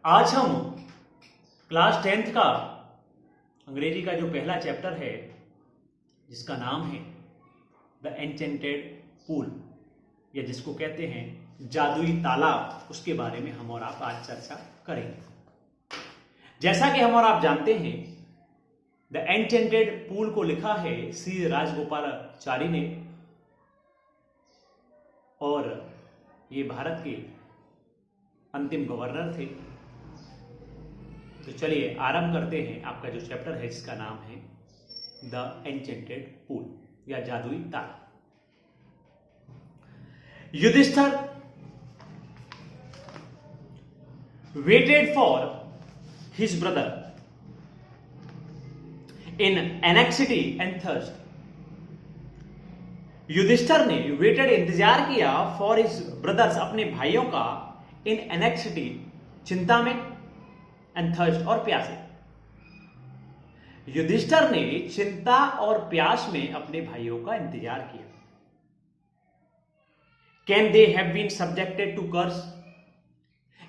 आज हम class 10th का अंग्रेजी का जो पहला चैप्टर है जिसका नाम है द एन्चेंटेड पूल या जिसको कहते हैं जादुई तालाब, उसके बारे में हम और आप आज चर्चा करेंगे। जैसा कि हम और आप जानते हैं, द एन्चेंटेड पूल को लिखा है श्री राजगोपालाचारी ने और ये भारत के अंतिम गवर्नर थे। तो चलिए आरंभ करते हैं आपका जो चैप्टर है जिसका नाम है द एन्चेंटेड पूल या जादुई तालाब। Yudhishthir waited for his brother in anxiety and thirst। Yudhishthir ने वेटेड इंतजार किया फॉर हिज ब्रदर्स अपने भाइयों का इन एनेक्सिटी चिंता में एंड थर्स्ट और प्यासे। युधिष्ठिर ने चिंता और प्यास में अपने भाइयों का इंतजार किया। Can they have been subjected to curse,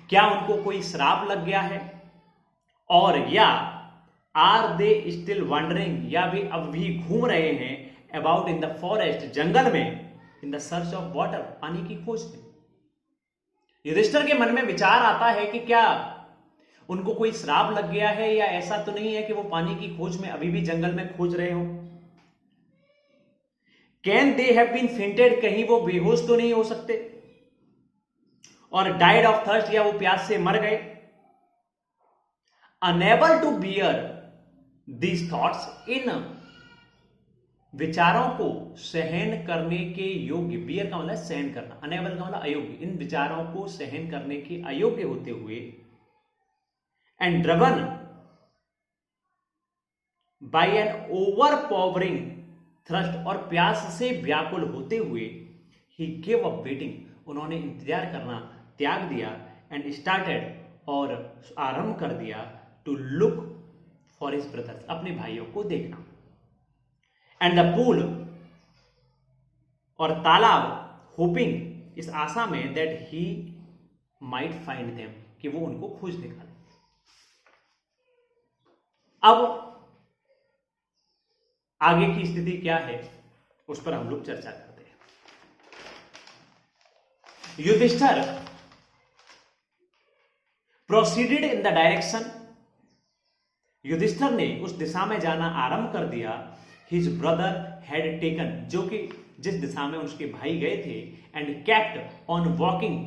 क्या उनको कोई श्राप लग गया है, और या आर दे स्टिल वंडरिंग, या वे अब भी घूम रहे हैं अबाउट इन द फॉरेस्ट, जंगल में, in the search of water, पानी की खोज में। युधिष्ठिर के मन में विचार आता है कि क्या उनको कोई श्राप लग गया है, या ऐसा तो नहीं है कि वो पानी की खोज में अभी भी जंगल में खोज रहे हो। Can they have been fainted, कहीं वो बेहोश तो नहीं हो सकते, और डाइड ऑफ थर्स्ट, या वो प्यास से मर गए। Unable to bear these thoughts, इन विचारों को सहन करने के योग्य, बियर का मतलब सहन करना, अनेबल का मतलब अयोग्य, इन विचारों को सहन करने के अयोग्य होते हुए, and drawn by an overpowering thrust, और प्यास से व्याकुल होते हुए, ही गिव अप वेटिंग, उन्होंने इंतजार करना त्याग दिया, एंड स्टार्टेड, और आरंभ कर दिया, to look for his brothers, अपने भाइयों को देखना। एंड द पूल, और तालाब, होपिंग, इस आशा में, that he might find them, कि वो उनको खोज निकाले। अब आगे की स्थिति क्या है उस पर हम लोग चर्चा करते हैं। Yudhishthir proceeded in the direction, Yudhishthir ने उस दिशा में जाना आरंभ कर दिया, हिज ब्रदर हैड टेकन, जो कि जिस दिशा में उसके भाई गए थे, एंड केप्ट ऑन वॉकिंग,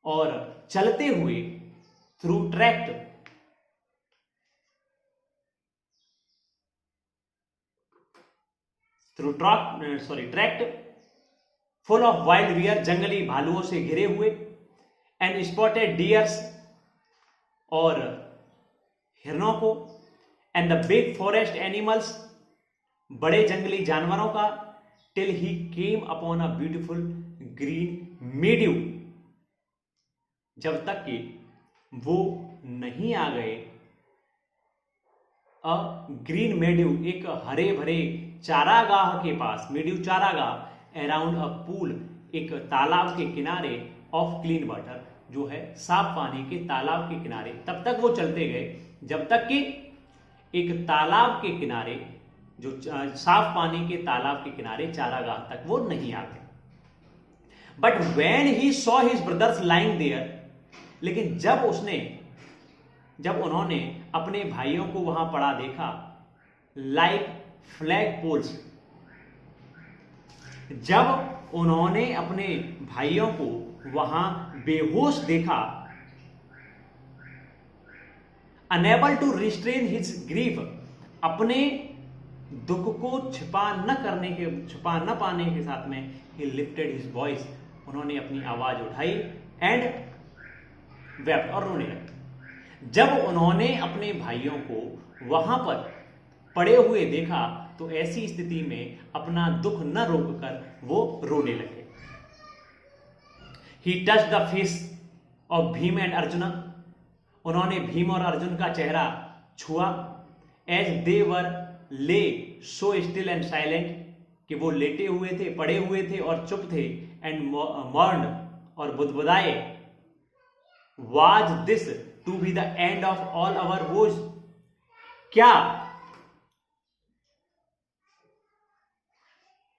और चलते हुए, through tract, tract full of wild bear, जंगली भालुओं से घिरे हुए, एंड स्पॉटेड डियर्स, और हिरणों को, and the big forest animals, बड़े जंगली जानवरों का, till he came upon a beautiful green meadow, जब तक कि वो नहीं आ गए अ ग्रीन मेड्यू, एक हरे भरे चारागाह के पास, मेड्यू चारागाह, अराउंड अ पूल, एक तालाब के किनारे, ऑफ क्लीन वाटर, जो है साफ पानी के तालाब के किनारे। तब तक वो चलते गए जब तक कि एक तालाब के किनारे, जो साफ पानी के तालाब के किनारे चारागाह तक वो नहीं आ गए। But when he saw his brothers lying there, लेकिन जब उन्होंने अपने भाइयों को वहां पड़ा देखा, लाइक फ्लैग पोल्स, जब उन्होंने अपने भाइयों को वहां बेहोश देखा, unable to restrain his grief, अपने दुख को छिपा न पाने के साथ में, ही लिफ्टेड हिज वॉइस, उन्होंने अपनी आवाज उठाई, एंड वेप्ट, और रोने लगे। जब उन्होंने अपने भाइयों को वहां पर पड़े हुए देखा, तो ऐसी स्थिति में अपना दुख न रोककर वो रोने लगे। He touch the face of Bhim and Arjun, उन्होंने भीम और अर्जुन का चेहरा छुआ, एज दे वर ले सो स्टिल एंड साइलेंट, कि वो लेटे हुए थे, पड़े हुए थे और चुप थे, एंड मॉर्न, और बुदबुदाए, was this to be the end of all our woes? क्या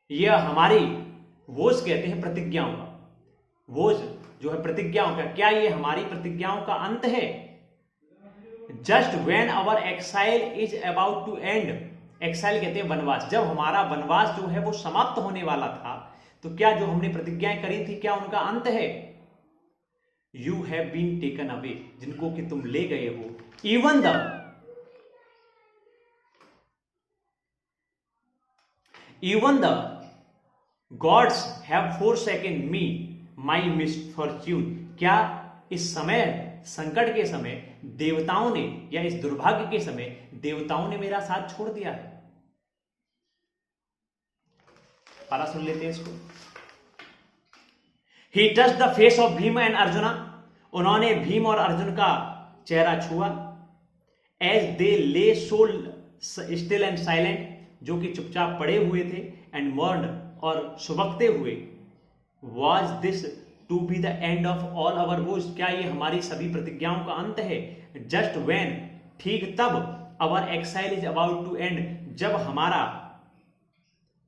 यह हमारी वोज कहते हैं प्रतिज्ञाओं का, वोज जो है प्रतिज्ञाओं का, क्या ये हमारी प्रतिज्ञाओं का अंत है? Just when our exile is about to end, exile कहते हैं वनवास, जब हमारा वनवास जो है वो समाप्त होने वाला था, तो क्या जो हमने प्रतिज्ञाएं करी थी क्या उनका अंत है? You have been taken away, जिनको कि तुम ले गए हो, even the gods have forsaken me my misfortune, क्या इस समय संकट के समय देवताओं ने, या इस दुर्भाग्य के समय देवताओं ने मेरा साथ छोड़ दिया है? पारा सुन लेते हैं इसको। He touched the face of Bhim and arjuna, उन्होंने भीम और अर्जुन का चेहरा छुआ। As they lay so still and silent, जो कि चुपचाप पड़े हुए थे, and mourned, और सुबकते हुए। Was this to be the end of all our woes, क्या ये हमारी सभी प्रतिज्ञाओं का अंत है? Just when, ठीक तब, our exile is about to end, जब हमारा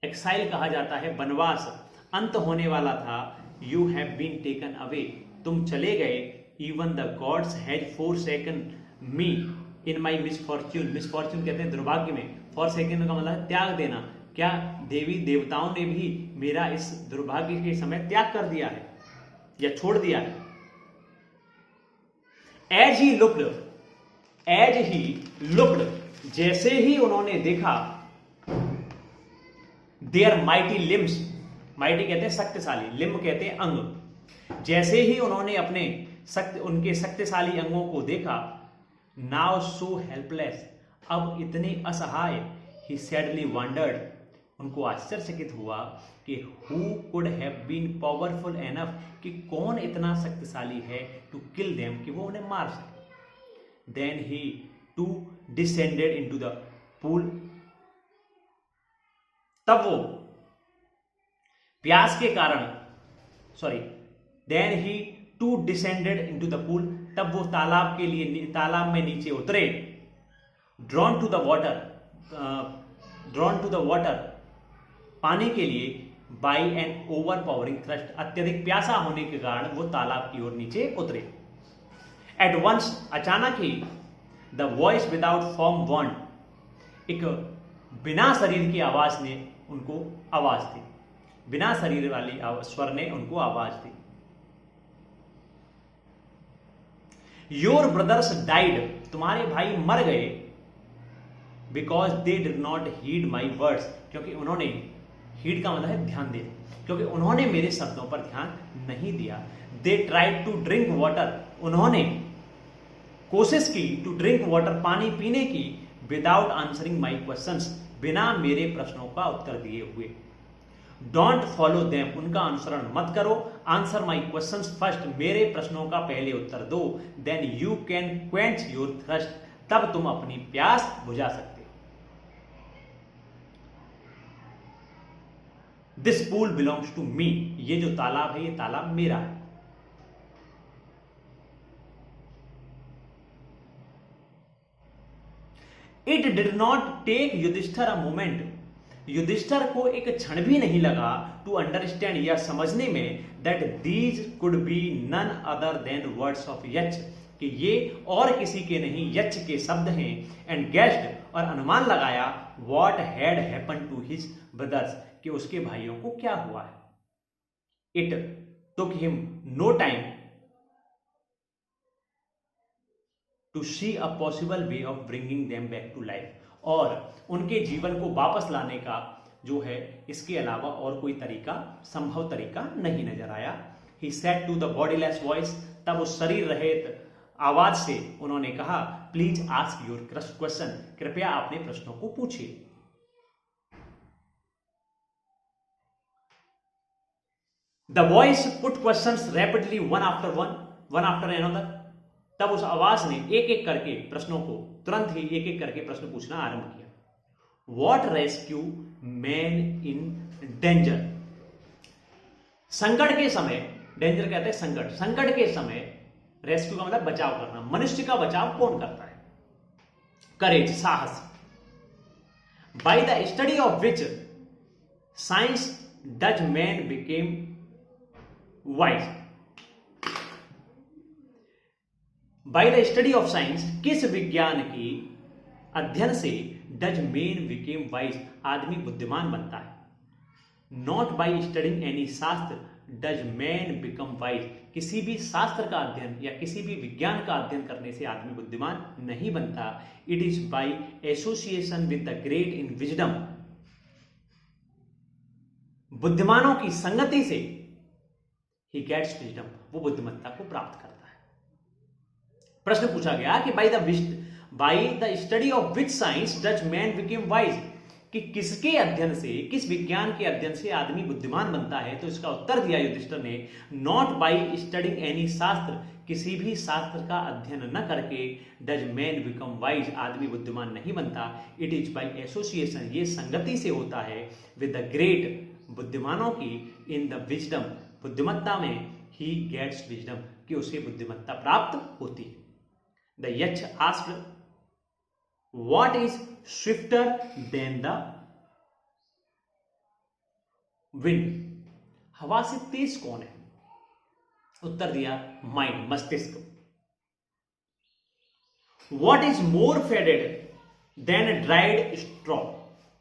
एक्साइल कहा जाता है वनवास अंत होने वाला था। You have been taken away, तुम चले गए। Even the gods has forsaken me in my misfortune, misfortune कहते हैं दुर्भाग्य में, forsaken का मतलब त्याग देना, क्या देवी देवताओं ने भी मेरा इस दुर्भाग्य के समय त्याग कर दिया है या छोड़ दिया है? एज ही लुक्ड, जैसे ही उन्होंने देखा, देयर माइटी लिम्स, माइटी कहते हैं शक्तिशाली, लिम्ब कहते हैं अंग, जैसे ही उन्होंने उनके शक्तिशाली अंगों को देखा, नाउ सो हेल्पलेस, अब इतने असहाय, ही सैडली वंडर्ड, उनको आश्चर्यचकित हुआ कि who could have been powerful enough, कि कौन इतना शक्तिशाली है टू किल देम, कि वो उन्हें मार सके। Then he too descended into the pool, तब वो प्यास के कारण, then he too descended into the pool, तब वो तालाब में नीचे उतरे। ड्रॉन टू द वाटर, पानी के लिए, by an overpowering thrust, अत्यधिक प्यासा होने के कारण वो तालाब की ओर नीचे उतरे। एट वंस, अचानक ही, द वॉइस विदाउट फॉर्म वॉन्ड, एक बिना शरीर की आवाज ने उनको आवाज दी, बिना शरीर वाली स्वर ने उनको आवाज दी। योर ब्रदर्स डाइड, तुम्हारे भाई मर गए। Because they did not heed my words, क्योंकि उन्होंने, हीड का मतलब है ध्यान देना, क्योंकि उन्होंने मेरे शब्दों पर ध्यान नहीं दिया। They tried to drink water, उन्होंने कोशिश की, टू ड्रिंक वाटर, पानी पीने की, विदाउट आंसरिंग माई क्वेश्चंस, बिना मेरे प्रश्नों का उत्तर दिए हुए। डोंट फॉलो देम, उनका अनुसरण मत करो। आंसर माई क्वेश्चंस फर्स्ट, मेरे प्रश्नों का पहले उत्तर दो। Then you can quench your thirst, तब तुम अपनी प्यास बुझा सकते। This pool belongs to me, ये जो तालाब है ये तालाब मेरा है। It did not take Yudhishthir a moment, युधिष्ठिर को एक क्षण भी नहीं लगा टू अंडरस्टैंड, या समझने में, that these could be none other than words of Yaksha, कि ये और किसी के नहीं यच के शब्द हैं। एंड गेस्ड, और अनुमान लगाया, what had happen to his brothers, कि उसके भाइयों को क्या हुआ है। It took him no time to see a possible way of bringing them back to life, और उनके जीवन को वापस लाने का जो है इसके अलावा और कोई तरीका, संभव तरीका नहीं नजर आया। He said to the bodiless voice, तब उस शरीर रहित आवाज से उन्होंने कहा, प्लीज आस्क योर क्वेश्चन, कृपया अपने प्रश्नों को पूछिए। The voice put questions rapidly one after another, तब उस आवाज ने एक एक करके प्रश्नों को, तुरंत ही एक एक करके प्रश्न पूछना आरंभ किया। What rescue man in danger, संकट के समय, डेंजर कहते हैं संकट, संकट के समय रेस्क्यू का मतलब बचाव करना। मनुष्य का बचाव कौन करता है? करेज, साहस। By the study of which science does man became wise. By the study of science, किस विज्ञान की अध्ययन से डज मैन बिकेम वाइज, आदमी बुद्धिमान बनता है। नॉट बाय स्टडिंग एनी शास्त्र डज मैन बिकम वाइज, किसी भी शास्त्र का अध्ययन या किसी भी विज्ञान का अध्ययन करने से आदमी बुद्धिमान नहीं बनता। It is by association with the great in wisdom, बुद्धिमानों की संगति से ही गेट्स विजडम, वो बुद्धिमत्ता को प्राप्त करता है। प्रश्न पूछा गया कि by the study of which science does man became wise, कि किसके अध्ययन से, किस विज्ञान के अध्ययन से आदमी बुद्धिमान बनता है। तो इसका उत्तर दिया युधिष्ठिर ने, नॉट बाय स्टडिंग एनी शास्त्र, किसी भी शास्त्र का अध्ययन न करके डज मैन बिकम वाइज, आदमी बुद्धिमान नहीं बनता। इट इज बाय एसोसिएशन, ये संगति से होता है, विद द ग्रेट, बुद्धिमानों की, इन द विजडम, बुद्धिमत्ता में, ही गेट्स विजडम, कि उसे बुद्धिमत्ता प्राप्त होती है। द यक्ष asked what is swifter than the wind, हवा से तेज कौन है? उत्तर दिया माइंड, मस्तिष्क। What is more faded than dried straw,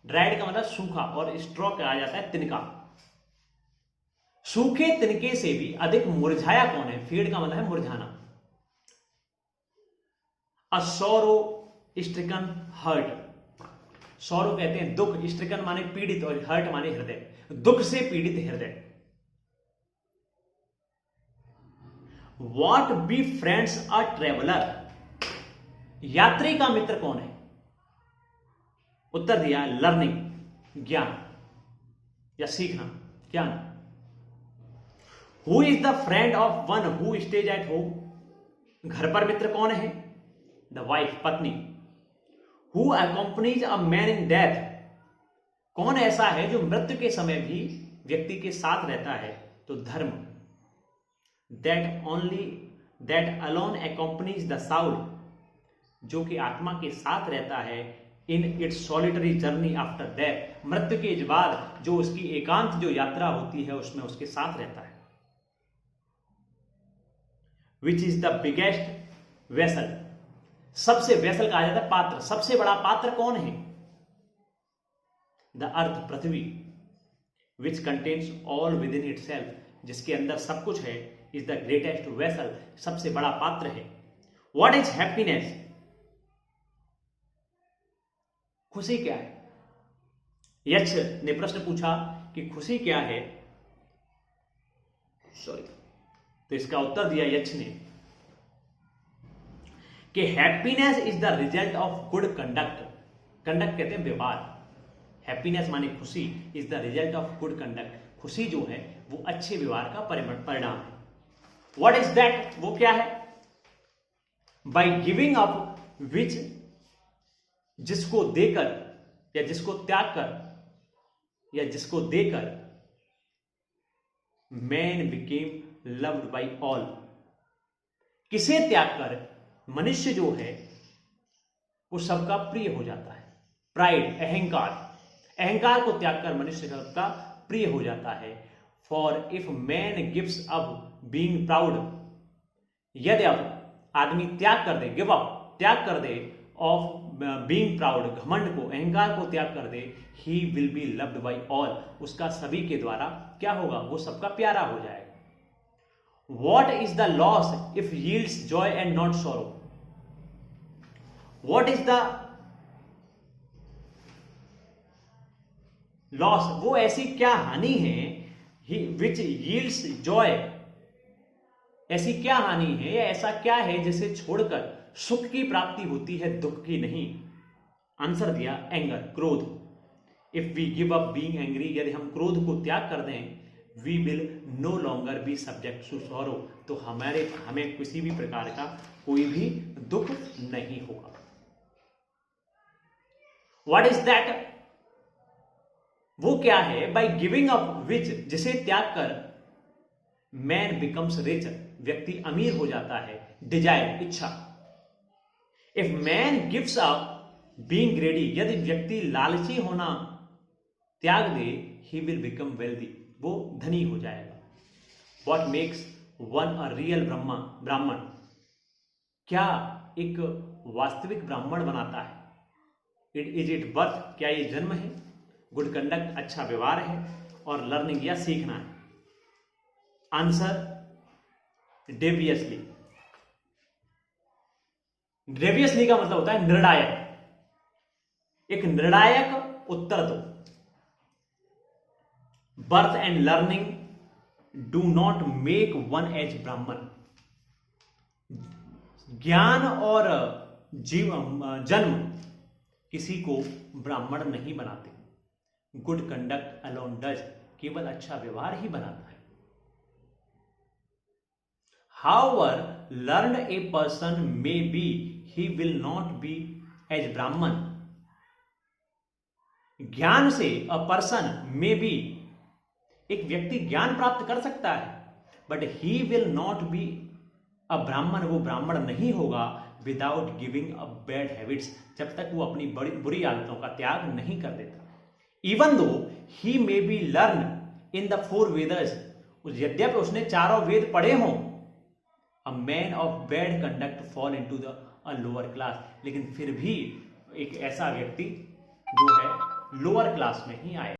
dried का मतलब सूखा और स्ट्रॉ कहा जाता है तिनका। सूखे तिनके से भी अधिक मुरझाया कौन है? फेड का मतलब है मुरझाना। अ सॉरो स्ट्रिकन हर्ट, सॉरो कहते हैं दुख, स्ट्रिकन माने पीड़ित और हर्ट माने हृदय, दुख से पीड़ित हृदय। What be friends a traveller, यात्री का मित्र कौन है? उत्तर दिया लर्निंग, ज्ञान या सीखना, ज्ञान। Who is the friend of one who stays at home, घर पर मित्र कौन है? द वाइफ, पत्नी। Who accompanies a man in death, कौन ऐसा है जो मृत्यु के समय भी व्यक्ति के साथ रहता है? तो धर्म। That alone accompanies the Saul, जो कि आत्मा के साथ रहता है, in its solitary journey after death, मृत्यु के बाद जो उसकी एकांत जो यात्रा होती है उसमें उसके साथ रहता है। Which is the biggest vessel, सबसे वेसल कहा जाता है पात्र, सबसे बड़ा पात्र कौन है? The earth, Prithvi. Which contains all with in itself, जिसके अंदर सब कुछ है, इज द ग्रेटेस्ट वेसल, सबसे बड़ा पात्र है। व्हाट इज हैप्पीनेस, खुशी क्या है? यक्ष ने प्रश्न पूछा कि खुशी क्या है, तो इसका उत्तर दिया यक्ष ने कि happiness is the result of good conduct, conduct कहते हैं व्यवहार, हैप्पीनेस माने खुशी, is the result of good conduct, खुशी जो है वो अच्छे व्यवहार का परिणाम है। व्हाट इज दैट, वो क्या है? बाय गिविंग अप विच, जिसको देकर या जिसको त्याग कर या जिसको देकर, man became loved by all, किसे त्याग कर मनुष्य जो है वो सबका प्रिय हो जाता है। प्राइड, अहंकार, अहंकार को त्याग कर मनुष्य सबका प्रिय हो जाता है। For if man gives up being proud, यदि अब आदमी त्याग कर दे, गिव अप, त्याग कर दे, ऑफ बीइंग प्राउड, घमंड को, अहंकार को त्याग कर दे, he will be loved by all, उसका सभी के द्वारा क्या होगा? वो सबका प्यारा हो जाएगा। What is the loss if yields joy and not sorrow? What is the loss? वो ऐसी क्या हानि है which yields joy, ऐसी क्या हानि है या ऐसा क्या है जिसे छोड़कर सुख की प्राप्ति होती है, दुख की नहीं? आंसर दिया एंगर, क्रोध। If we give up being angry, यदि हम क्रोध को त्याग कर दें, we will no longer be subject to sorrow, तो हमें किसी भी प्रकार का कोई भी दुख नहीं होगा। व्हाट इज दैट, वो क्या है? बाय गिविंग अप विच, जिसे त्याग कर मैन बिकम्स रिच, व्यक्ति अमीर हो जाता है, डिजायर इच्छा। If man gives up being ग्रेडी, यदि व्यक्ति लालची होना त्याग दे, ही विल बिकम वेल्दी, वो धनी हो जाएगा। What makes one a real ब्राह्मण, क्या एक वास्तविक ब्राह्मण बनाता है? इज इट बर्थ, क्या ये जन्म है? गुड कंडक्ट, अच्छा व्यवहार है, और लर्निंग या सीखना है। आंसर डेवियसली। डेवियसली का मतलब होता है निर्णायक, एक निर्णायक उत्तर दो। Birth and learning do not make one as Brahmin, ज्ञान और जन्म किसी को ब्राह्मण नहीं बनाते। गुड कंडक्ट अलोन डज, केवल अच्छा व्यवहार ही बनाता है। However learned a person may be, he will not be as Brahman. ज्ञान से a person may be, एक व्यक्ति ज्ञान प्राप्त कर सकता है, but he will not be a Brahman, वो ब्राह्मण नहीं होगा without giving up bad habits, जब तक वो अपनी बुरी आदतों का त्याग नहीं कर देता। Even though he may be learned in the 4 Vedas, यद्यपि उसने चारों वेद पढ़े हों, A man of bad conduct fall into a lower class, लेकिन फिर भी एक ऐसा व्यक्ति जो है लोअर क्लास में ही आए।